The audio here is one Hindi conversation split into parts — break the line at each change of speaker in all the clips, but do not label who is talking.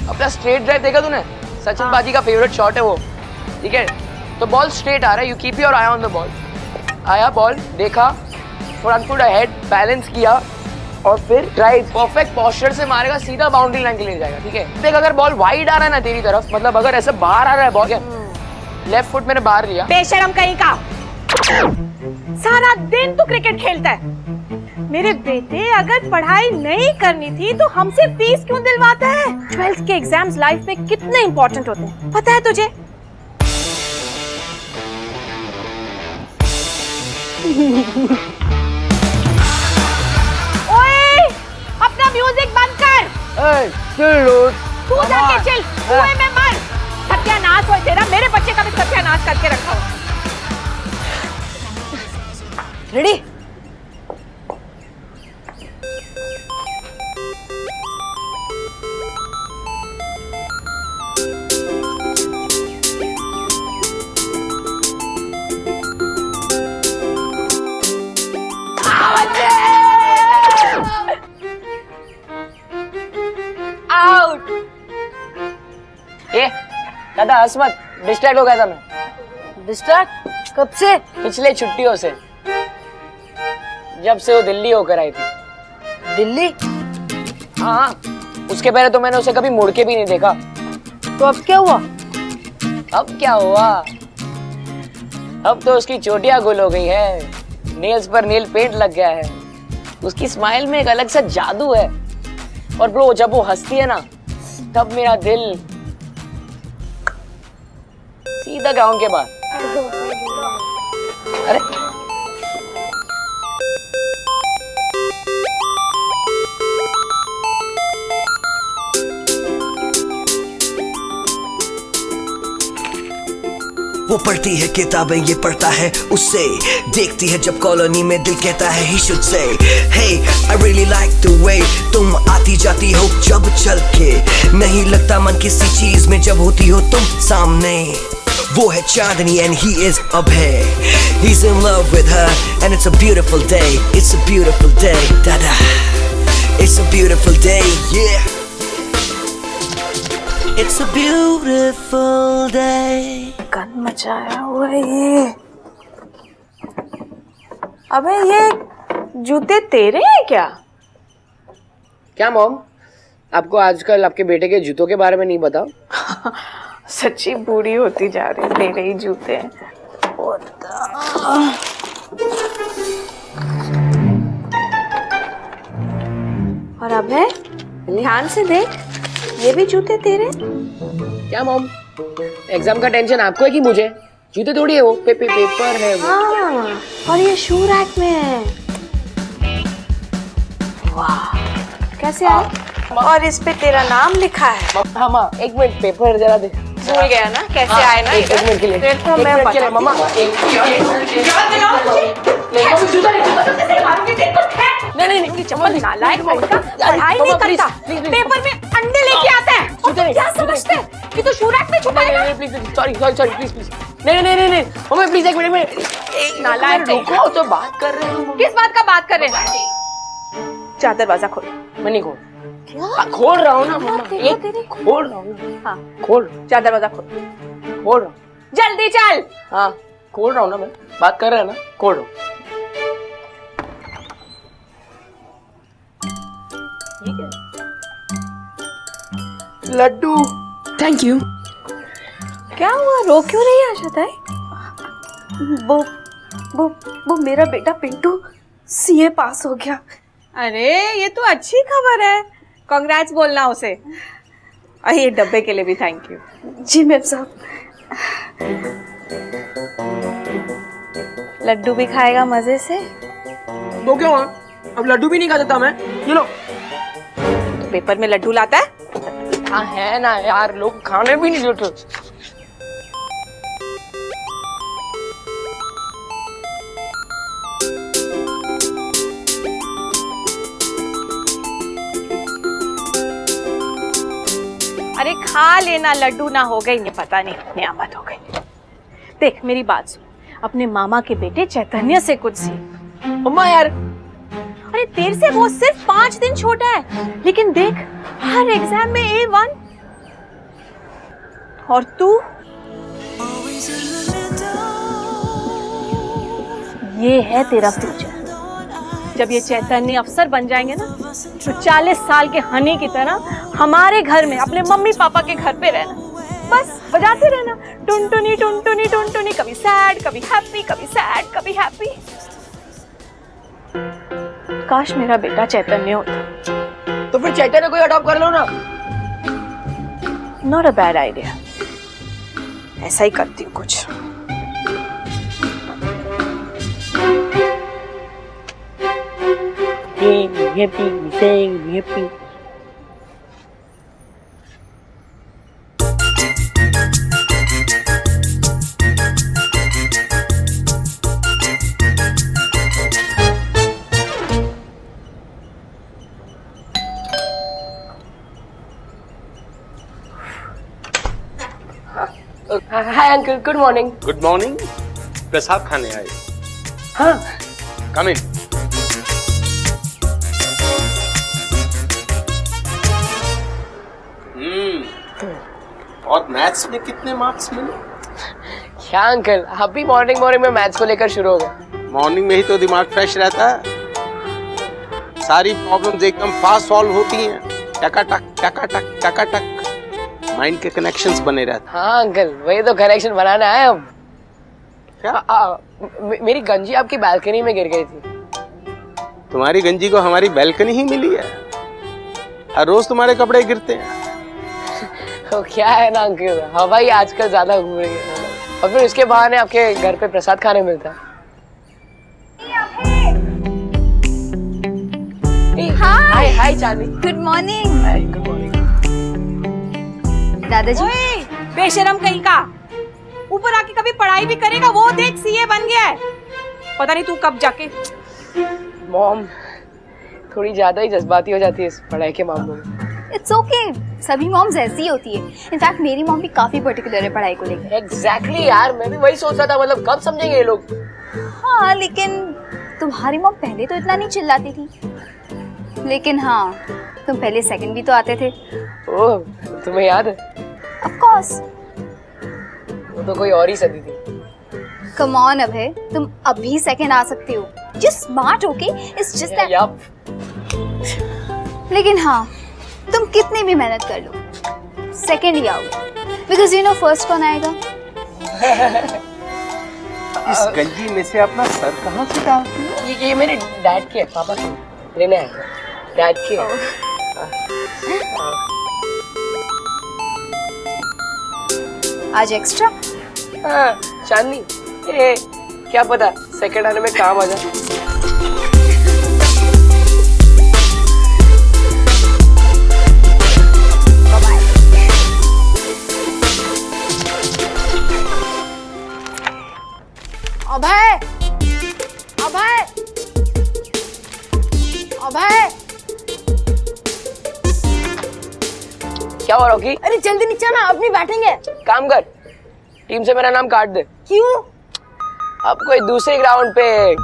अपना स्ट्रेट ड्राइव देखा तूने? सचिन बाजी का फेवरेट शॉट है वो, ठीक है? तो बॉल स्ट्रेट आ रहा है, you keep your I on the ball. आया बॉल, देखा, फ्रंट फुट अहेड, बैलेंस किया और फिर ड्राइव परफेक्ट पोस्चर से मारेगा, सीधा बाउंड्री लाइन के लिए जाएगा, ठीक है? देख अगर बॉल वाइड आ रहा है ना तेरी तरफ, मतलब अगर ऐसे बाहर आ रहा है बॉल, लेफ्ट फुट मैंने बाहर लिया।
बेशरम कहीं का, सारा दिन तू क्रिकेट खेलता है। मेरे बेटे अगर पढ़ाई नहीं करनी थी तो हमसे फीस क्यों दिलवाता है? 12th के एग्जाम्स लाइफ में कितने इंपॉर्टेंट होते हैं, पता है तुझे? ओए, अपना म्यूजिक बंद कर। तू जाके चिल, कुएं में मर। सत्यानाश हो तेरा, मेरे बच्चे का भी सत्यानाश करके रखा हो। रेडी? आउट।
ए, दादा हंस मत, डिस्ट्रैक्ट हो गया था मैं।
डिस्ट्रैक्ट? कब से?
पिछले छुट्टियों से, जब से वो दिल्ली होकर आई थी।
दिल्ली?
हाँ, उसके पहले तो मैंने उसे कभी मुड़ के भी नहीं देखा।
तो अब क्या हुआ?
अब क्या हुआ? अब तो उसकी चोटियां गुल हो गई है, नेल्स पर नेल पेंट लग गया है, उसकी स्माइल में एक अलग सा जादू है। और ब्रो जब वो हंसती है ना, तब मेरा दिल सीधा ग्राउंड के बाहर। अरे
वो पढ़ती है किताबें, ये पढ़ता है उससे, देखती है जब कॉलोनी में दिल कहता है he should say hey I really like the way तुम आती जाती हो जब चल के, नहीं लगता मन किसी चीज में जब होती हो तुम सामने। वो है चांदनी and he is Abhay, he's in love with her and it's a beautiful day, it's a beautiful day, da-da, it's a beautiful day, yeah, it's a beautiful day।
Gun मचाया हुआ है ये। अबे ये जूते तेरे हैं क्या?
क्या मॉम, आपको आजकल आपके बेटे के जूतों के बारे में नहीं पता?
सच्ची बूढ़ी होती जा रही, तेरे ही जूते हैं। और अब है, ध्यान से देख, ये भी जूते तेरे?
क्या मॉम, एग्जाम का टेंशन आपको है कि मुझे? जूते थोड़ी है वो, पेपर है वो।
हाँ, और ये शू रैक में है। वाह, कैसे आए? और इस पे तेरा नाम लिखा है।
हाँ माँ, एक मिनट, पेपर जरा दे।
भूल गया ना कैसे आए ना?
एक मिनट के लिए।
फिर तो मैं बता।
मामा नहीं,
चप्पल नालायक लड़का, पढ़ाई नहीं करता, पेपर में अंडे लेके आता है। और तुम क्या समझते हैं कि तो शू रैक में छुपाएगा?
Please, sorry please. नहीं मम्मी प्लीज, एक मिनट।
नालायक,
रुको, तो बात कर रहे हो।
किस बात का बात कर रहे हैं? जा दरवाजा खोल।
मैं नहीं खोल। खोल रहा हूँ ना मम्मा, खोल रहा हूँ।
हाँ,
खोल,
जा दरवाजा खोल।
खोल रहा हूँ।
जल्दी चल।
हाँ, खोल रहा हूँ ना मैं, बात कर रहे हैं ना, खोल रहा हूँ। Laddu, thank you.
क्या हुआ, रो क्यों रही है आशा ताई?
वो मेरा बेटा पिंटू सीए पास हो गया।
अरे ये तो अच्छी खबर है, कांग्रेट्स बोलना उसे। और ये डब्बे के लिए भी थैंक यू।
जी मैम साहब।
लड्डू भी खाएगा मजे से?
तो क्यों, अब लड्डू भी नहीं खा सकता मैं? ये लो।
तो पेपर में लड्डू लाता है?
हाँ है ना यार, लोग खाने भी नहीं देते।
अरे खा लेना, लड्डू ना हो गई, पता नहीं नियामत हो गई। देख मेरी बात सुन, अपने मामा के बेटे चैतन्य से कुछ सीख।
मम्मा यार,
अरे तेरे से वो सिर्फ 5 दिन छोटा है, लेकिन देख हर एग्जाम में A1, और तू ये है तेरा फ्यूचर। जब ये चैतन्य अफसर बन जाएंगे ना, तो 40 साल के हनी की तरह हमारे घर में अपने मम्मी पापा के घर पे रहना, बस बजाते रहना टुनटुनी टुनटुनी टुनटुनी, कभी सैड कभी हैप्पी, कभी सैड कभी हैप्पी। काश मेरा बेटा चैतन्य होता।
तो फिर चैतन्य को अडॉप्ट कर लो ना।
नॉट अ बैड आइडिया, ऐसा ही करती हूँ कुछ।
Hi uncle, good morning.
Good morning. प्रसाद खाने आए?
हाँ,
कम इन। और मैथ्स में कितने मार्क्स मिले?
क्या अंकल, आप भी मॉर्निंग में मैथ्स को लेकर शुरू हो गए?
मॉर्निंग में ही तो दिमाग फ्रेश रहता है, सारी प्रॉब्लम्स एकदम फास्ट सॉल्व होती हैं, टकाटक टकाटक टकाटक, माइंड के कनेक्शंस बने रहते हैं।
हाँ अंकल, वही तो कनेक्शन बनाना है अब।
क्या?
मेरी गंजी आपकी बालकनी में गिर गई थी।
तुम्हारी गंजी को हमारी बैल्कनी ही मिली है, हर रोज तुम्हारे कपड़े गिरते हैं।
तो क्या है ना अंकल, हवा ही आजकल ज्यादा घूम रही है, और फिर उसके बहाने आपके घर पे प्रसाद खाने मिलता है। हाय हाय चांदी।
Good morning
hi, good morning.
दादाजी।
ओए, बेशरम कहीं का, ऊपर आके कभी पढ़ाई भी करेगा? वो देख सीए बन गया है, पता नहीं तू कब जाके।
मॉम थोड़ी ज्यादा ही जज्बाती हो जाती है इस पढ़ाई के मामलों में।
इट्स ओके, सभी मॉम्स ऐसी ही होती है। इनफैक्ट मेरी मॉम भी काफी पर्टिकुलर है पढ़ाई को लेकर।
एग्जैक्टली यार, मैं भी वही सोच रहा था, मतलब कब समझेंगे ये लोग।
हाँ, लेकिन तुम्हारी मॉम पहले तो इतना नहीं चिल्लाती थी। लेकिन हाँ, तुम पहले सेकंड भी तो आते थे।
ओह, तुम्हें याद है?
Of course.
वो तो कोई और ही सदी थी।
कम ऑन अभय, तुम अभी सेकंड आ सकते हो। Just smart okay, it's just that.
Yup.
लेकिन हाँ, तुम कितनी भी मेहनत कर लो, सेकंड ही आओगे। बिकॉज यू नो फर्स्ट कौन आएगा?
इस गंजी में से अपना सर कहाँ से डालती है?
ये मेरे डैड के है, पापा के लेने आए। डैड के है।
आज एक्स्ट्रा?
हाँ, चांदनी, ये क्या पता सेकंड आने में काम आ जाए।
अभय, अभय, अभय,
क्या हो रॉकी?
अरे जल्दी नीचे आना, अपनी बैटिंग है।
काम कर, टीम से मेरा नाम काट दे।
क्यों?
अब कोई दूसरे ग्राउंड पे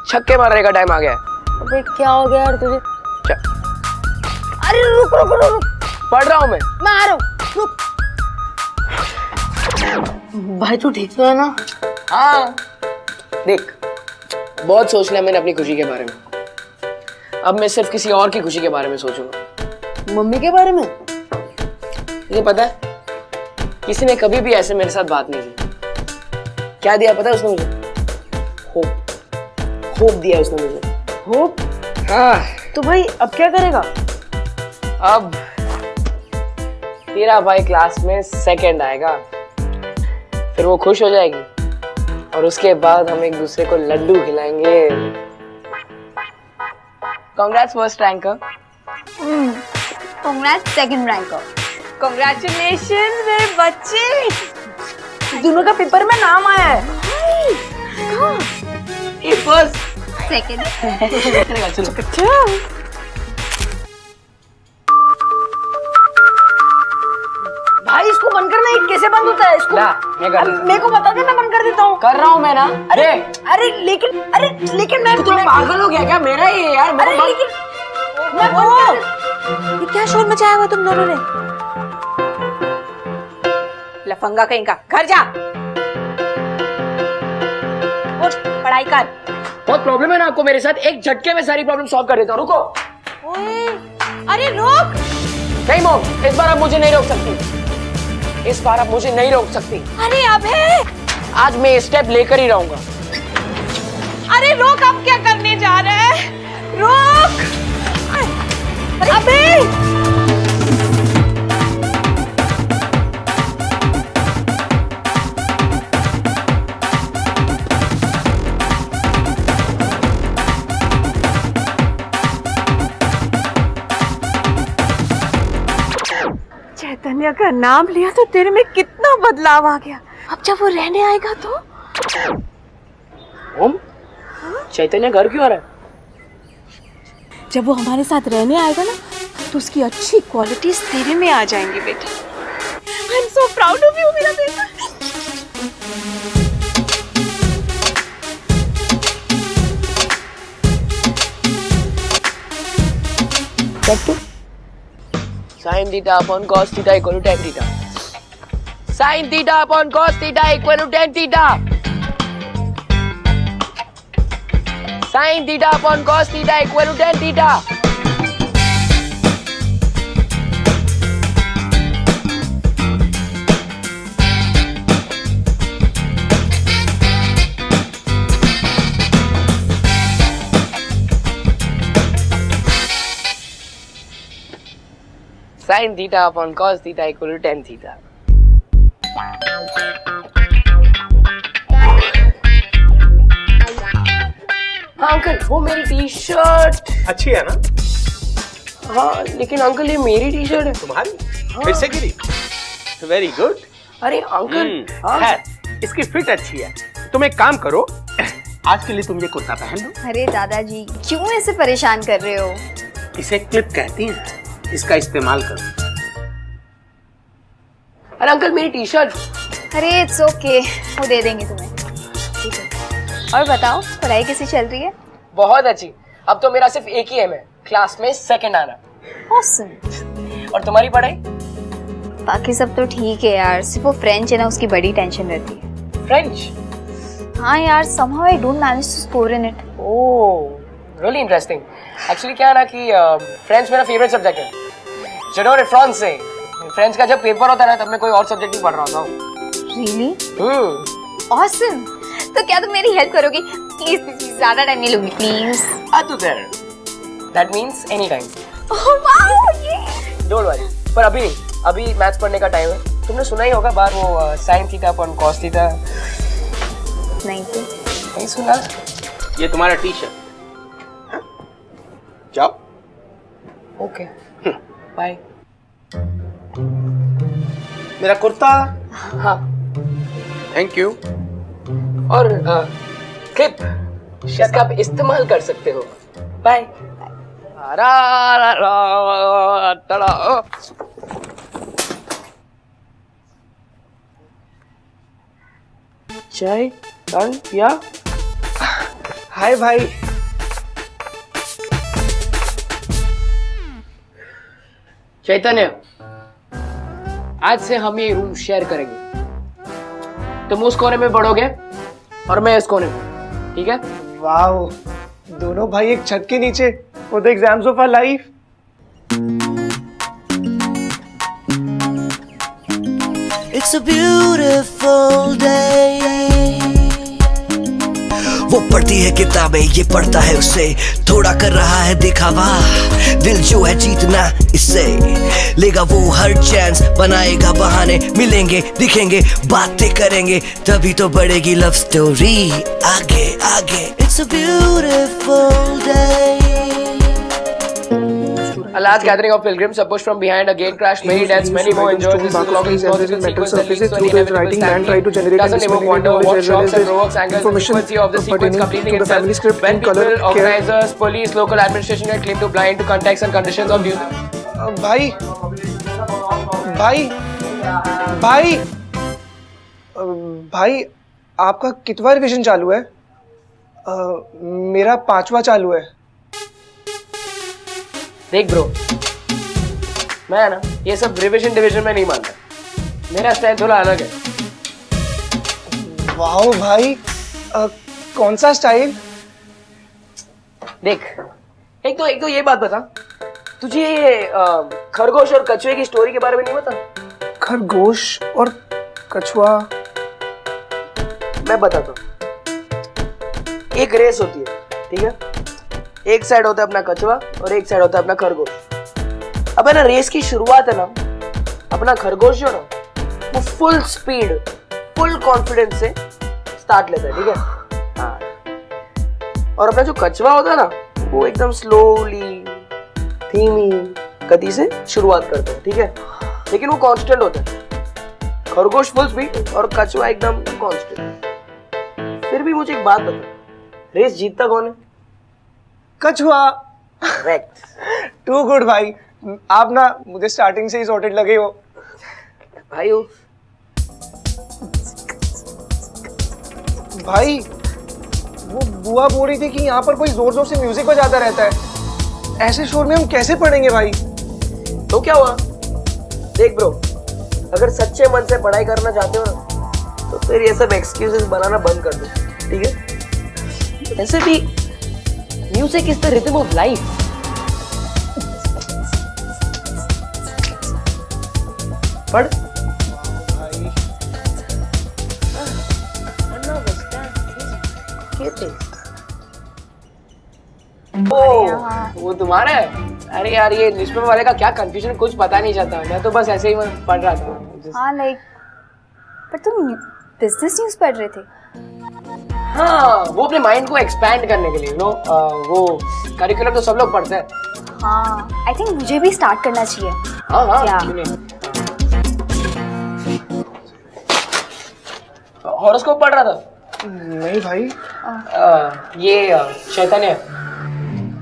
छक्के मारने का टाइम आ गया है।
अबे क्या हो गया यार तुझे? अरे रुक रुक रुक रुक,
पढ़ रहा हूँ मैं
आ रहा हूँ, रुक। भाई तू ठीक तो है ना?
हाँ, देख बहुत सोच लिया मैंने अपनी खुशी के बारे में। अब मैं सिर्फ किसी और की खुशी के बारे में सोचूंगा।
मम्मी के बारे में?
ये पता है, किसी ने कभी भी ऐसे मेरे साथ बात नहीं की। क्या दिया पता है उसने मुझे? होप। होप दिया उसने मुझे।
होप?
हाँ।
तो भाई अब क्या करेगा?
अब तेरा भाई क्लास में सेकंड आएगा, फिर वो खुश हो जाएगी, और उसके बाद हम एक दूसरे को लड्डू खिलाएंगे। Congrats first ranker.
Congrats second ranker.
Congratulation मेरे बच्चे, दोनों का पेपर में नाम आया है।
ये फर्स्ट
सेकंड।
चलो।
अच्छा, भाई इसको बंद करना, ये कैसे बंद होता है इसको?
ला, मैं कर
अरे, मेरे को बता दे, मैं बंद कर देता हूँ।
कर रहा हूँ मैं ना।
अरे लेकिन मैं
तू पागल हो गया क्या? मेरा ही है यार।
अरे लेकिन मैं बंद कर। ये क्या शोर मचाया हुआ तुम दोनों ने? लफंगा कहीं का, घर जा। उठ, पढ़ाई कर।
बहुत प्रॉब्लम है ना आपको मेरे साथ, एक झटके में सारी प्रॉब्लम सॉल्व कर देता हूँ। रुको।
ओए, अरे रोक।
नहीं मॉम, इस बार आप मुझे नहीं रोक सकती, इस बार आप मुझे नहीं रोक सकती।
अरे अबे,
आज मैं ये स्टेप लेकर ही रहूंगा।
अरे रोक, अब क्या करने जा रहे हैं? रोक। अबे, चैतन्य का नाम लिया तो तेरे में कितना बदलाव आ गया। अब जब वो रहने आएगा तो?
ओम, चैतन्य घर क्यों आ रहा है?
जब वो हमारे साथ रहने आएगा ना, तो उसकी अच्छी क्वालिटीज तेरे में आ जाएंगी बेटा। I am so proud of you मेरा बेटा।
Sin theta upon cos theta equal to tan theta. Sin theta upon cos theta equal to tan theta. Sin theta upon cos theta equal to tan theta. Sin theta upon cos theta equal to tan theta. हाँ अंकल, वो मेरी टी शर्ट
अच्छी है ना?
हाँ लेकिन अंकल ये मेरी टी शर्ट है।
तुम्हारी? फिर से गिरी? Very good.
अरे अंकल
है, इसकी फिट अच्छी है। तुम एक काम करो, आज के लिए तुम ये कुर्ता पहन लो।
अरे दादाजी, क्यों ऐसे परेशान कर रहे हो?
इसे क्लिप कहती हैं, इसका इस्तेमाल करो।
अरे अंकल मेरी टी शर्ट।
अरे इट्स ओके, वो दे देंगे तुम्हें। और बताओ, पढ़ाई कैसी चल रही है?
बहुत अच्छी। अब तो मेरा सिर्फ एक ही एम है, क्लास में सेकंड आना।
ऑसम।
और तुम्हारी पढ़ाई?
बाकी सब तो ठीक है यार, सिर्फ वो फ्रेंच है ना, उसकी बड़ी टेंशन रहती है।
फ्रेंच?
हाँ यार, somehow I don't manage to score in it.
Oh really interesting. Actually क्या है ना कि फ्रेंच मेरा फेवरेट सब्जेक्ट है। जनवरी फ्रांस से फ्रेंच का जब पेपर होता है ना, तब मैं कोई और सब्जेक्ट नहीं पढ़ रहा था।
Really? Awesome. तो क्या तुम मेरी हेल्प करोगी? प्लीज प्लीज, ज्यादा टाइम नहीं लूंगी please.
Atu there. That means anytime.
Oh wow, ये।
Don't worry. पर अभी नहीं, अभी मैथ्स पढ़ने का टाइम है। तुमने सुना ही होगा बार वो sin theta upon cos theta.
नहीं तो।
नहीं सुना?
ये तुम्हारा टी शर्ट। जाओ।
Okay bye.
मेरा कुर्ता।
हाँ
थैंक यू।
और क्लिप इसका आप इस्तेमाल कर सकते हो। बाय। चाय टन पिया।
हाय भाई।
चैतन्य, आज से हम ये रूम शेयर करेंगे। तुम उस कोने में पढ़ोगे और मैं इस कोने में, ठीक है?
वाओ, दोनों भाई एक छत के नीचे for the exams of our life.
It's a beautiful day. वो पढ़ती है किताबें, ये पढ़ता है उसे, थोड़ा कर रहा है दिखावा, दिल जो है जीतना इससे, लेगा वो हर चांस, बनाएगा बहाने, मिलेंगे दिखेंगे बातें करेंगे, तभी तो बढ़ेगी लव स्टोरी आगे आगे। It's a beautiful day.
A large gathering of pilgrims approached from behind. A gate crashed. Many deaths, many more injured. This is a long historical sequence that leads to an inevitable stampede. Doesn't evoke wonder, what shocks and provokes anger. The frequency of the sequence completing itself. When people, organizers, police, local administration had claimed to blind to context and conditions of use.
भाई भाई भाई भाई, आपका कितवा रिवीजन चालू है? मेरा 5वां चालू है।
देख ब्रो, मैं ना ये सब रिविजन डिवीजन में नहीं मानता। मेरा स्टाइल थोड़ा अलग है।
वाह भाई, कौन सा स्टाइल?
देख, एक तो ये बात बता, तुझे ये खरगोश और कछुए की स्टोरी के बारे में नहीं पता?
खरगोश और कछुआ?
मैं बताता हूँ। एक रेस होती है, ठीक है? एक साइड होता है अपना कछुआ और एक साइड होता है अपना खरगोश। अब है ना, रेस की शुरुआत है ना, अपना खरगोश जो ना, वो फुल स्पीड, फुल कॉन्फिडेंस से स्टार्ट लेता है, ठीक है? हाँ। और अपना जो कछुआ होता है ना, वो एकदम स्लोली, धीमी गति से शुरुआत करता है, ठीक है? लेकिन वो कांस्टेंट होता है। खरगोश फुल स्पीड और कछुआ एकदम कांस्टेंट। फिर भी मुझे एक बात बता, रेस जीतता कौन है?
कछुआ।
करेक्ट।
टू गुड भाई, आप ना मुझे स्टार्टिंग से ही सॉर्टेड लगे हो।
भाई वो
भाई, वो बुआ बोल रही थी कि यहाँ पर कोई जोर जोर से म्यूजिक बजाता रहता है। ऐसे शोर में हम कैसे पढ़ेंगे भाई?
तो क्या हुआ? देख ब्रो, अगर सच्चे मन से पढ़ाई करना चाहते हो ना, तो फिर ये सब एक्सक्यूजेस बनाना बंद कर दो, ठीक है? ऐसे भी music is the rhythm of life. पढ़। वो तुम्हारा है? अरे यार, ये न्यूज़पेपर वाले का क्या कंफ्यूजन, कुछ पता नहीं चलता। मैं तो बस ऐसे ही पढ़ रहा था।
हाँ लाइक, पर तुम बिजनेस न्यूज पढ़ रहे थे?
हाँ, वो अपने माइंड को एक्सपैंड करने के लिए, नो वो करिकुलम तो सब लोग पढ़ते हैं।
हाँ, आई थिंक मुझे भी स्टार्ट करना चाहिए।
हाँ हाँ,
क्या?
क्यों नहीं? हॉरोस्कोप पढ़ रहा था?
नहीं भाई।
ये चैतन्य।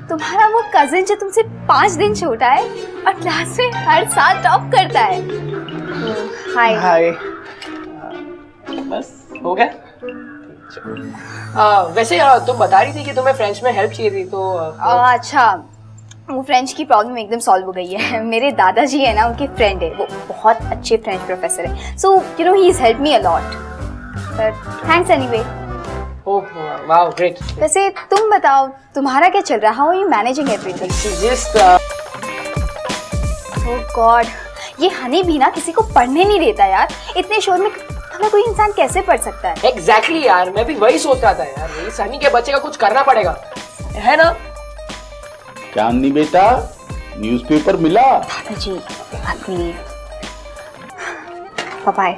तुम्हारा वो कजिन जो तुमसे 5 दिन छोटा है और क्लास में हर साल टॉप करता है। हाय।
हाय।
बस हो गया। वैसे तुम बता रही थी कि तुम्हें फ्रेंच में हेल्प चाहिए थी, तो
अच्छा, वो फ्रेंच की प्रॉब्लम एकदम सॉल्व हो गई है। मेरे दादाजी है ना, उनके फ्रेंड है, वो बहुत अच्छे फ्रेंच प्रोफेसर है। So you know he is help me a lot, but thanks anyway.
Oh wow, great.
वैसे तुम बताओ, तुम्हारा क्या चल रहा है? How are you managing everything?
Just
oh god, ये हनी भी ना किसी को पढ़ने नहीं देता यार। इतने शोर में भला कोई इंसान कैसे पढ़ सकता है?
एग्जैक्टली यार, मैं भी वही सोच रहा था यार, इस हनी के बच्चे का कुछ करना पड़ेगा, है ना?
चांदनी बेटा, न्यूज़पेपर मिला?
दादाजी, आपके लिए। बाय।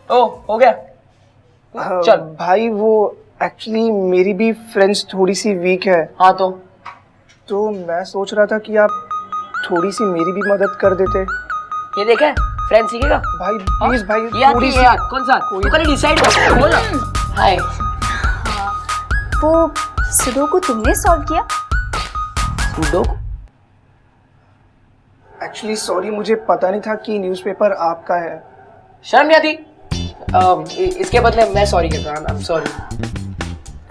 ओ, हो गया? चल।
भाई, वो एक्चुअली मेरी भी फ्रेंच थोड़ी सी वीक है।
हाँ, तो
मैं सोच रहा था कि आप थोड़ी सी मेरी भी मदद कर देते।
ये देखे, फ्रेंच सीखेगा
भाई प्लीज भाई,
यार,
थोड़ी सी।
यार, कौन सा? तू पहले डिसाइड कर, बोल ना। हाय।
वो सुडोकू तुमने सॉल्व किया?
सुडोकू?
एक्चुअली सॉरी, मुझे पता नहीं था कि न्यूज़पेपर आपका है।
शर्म नहीं आती? इसके बदले मैं सॉरी कहता हूँ। I am sorry.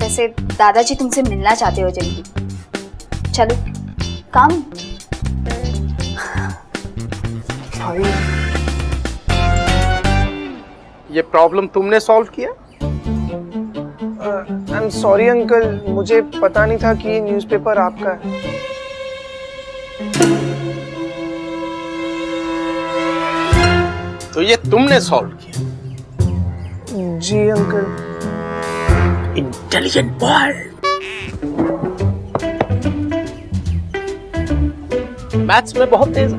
वैसे दादाजी तुमसे मिलना चाहते हो जल्दी। चलो, काम।
भाई,
ये प्रॉब्लम तुमने सॉल्व किया?
आई एम सॉरी अंकल, मुझे पता नहीं था कि ये न्यूज़पेपर आपका है।
तो ये तुमने सॉल्व किया?
जी अंकल।
Intelligent boy. मैथ्स में बहुत तेज है।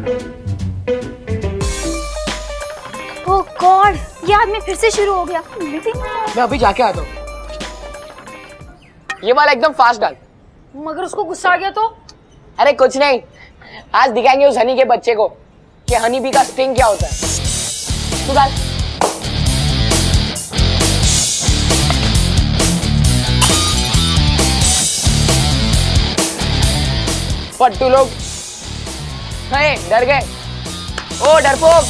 ओह गॉड, ये आदमी फिर से शुरू हो गया। मीटिंग में
मैं अभी जाके आता हूँ। ये वाला एकदम फास्ट डाल।
मगर उसको गुस्सा आ गया तो?
अरे कुछ नहीं, आज दिखाएंगे उस हनी के बच्चे को कि हनी बी का स्टिंग क्या होता है। तू डाल। पट्टू लोग डर गए। ओ डरपोक,